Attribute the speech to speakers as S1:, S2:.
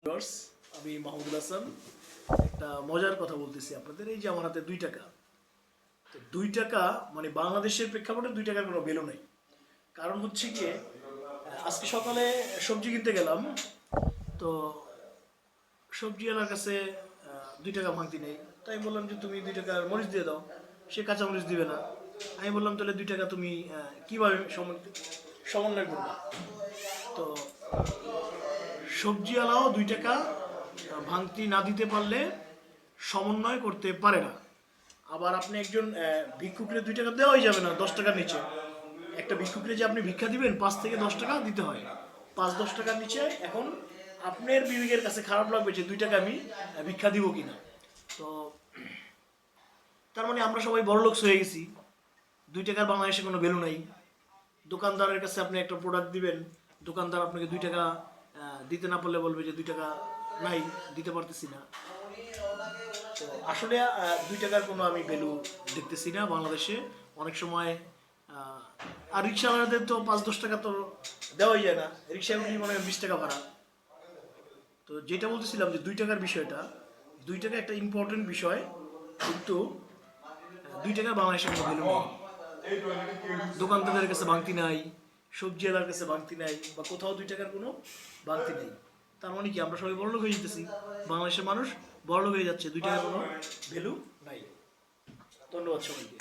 S1: Viewers, আমি মাহমুদুল হাসান একটা মজার কথা বলতেছি আপনাদের। এই যে আমার হাতে 2 টাকা, তো 2 টাকা মানে বাংলাদেশের প্রেক্ষাপটে 2 টাকার কোনো ভ্যালু নেই। কারণ হচ্ছে কি, আজকে সকালে সবজি কিনতে গেলাম, তো সবজিওয়ালার কাছে 2 টাকা ভাঙতি নেই। তাই বললাম যে তুমি 2 টাকার মরিচ দিয়ে দাও। সে কাঁচা মরিচ দিবে না। আমি বললাম তাহলে 2 টাকা তুমি কীভাবে সমন্বয় করবে। তো সবজিওয়ালাও 2 টাকা ভাঙতি না দিতে পারলে সমন্বয় করতে পারে না। আবার আপনি একজন ভিক্ষুকরে 2 টাকা দেওয়াই যাবে না 10 টাকার নিচে। একটা ভিক্ষুকরে যে আপনি ভিক্ষা দিবেন 5 থেকে 10 টাকা দিতে হয়, 5-10 টাকার নিচে। এখন আপনার বিবেকের কাছে খারাপ লাগবে যে 2 টাকা আমি ভিক্ষা দিব কিনা। তো তার মানে আমরা সবাই বড়লোক হয়ে গেছি, 2 টাকার বাংলাদেশে কোনো ভ্যালু নাই। দোকানদারের কাছে আপনি একটা প্রোডাক্ট দিবেন, দোকানদার আপনাকে 2 টাকা দিতে না পারলে বলবে যে 2 টাকা নাই, দিতে পারতেছি না। তো আসলে 2 টাকার কোনো আমি ভ্যালু দেখতেছি না বাংলাদেশে অনেক সময়। আর রিক্সাওয়ালাদের তো 5-10 টাকা তো দেওয়াই যায় না, রিক্সাগুলি মনে হয় 20 টাকা ভাড়া। তো যেটা বলতেছিলাম যে 2 টাকার বিষয়টা, 2 টাকা একটা ইম্পর্টেন্ট বিষয়, কিন্তু 2 টাকার বাংলাদেশের কোনো ভ্যালু নেই। দোকানদারের কাছে ভাঙতি নাই, সবজিওয়ালার কাছে ভাঙতি নাই, বা কোথাও 2 টাকার কোনো ভাঙতি নেই। তার মানে কি আমরা সবাই বড়লোক হয়ে যেতেছি, বাংলাদেশের মানুষ বড়লোক হয়ে যাচ্ছে, 2 টাকার কোনো ভ্যালু নাই। ধন্যবাদ সবাইকে।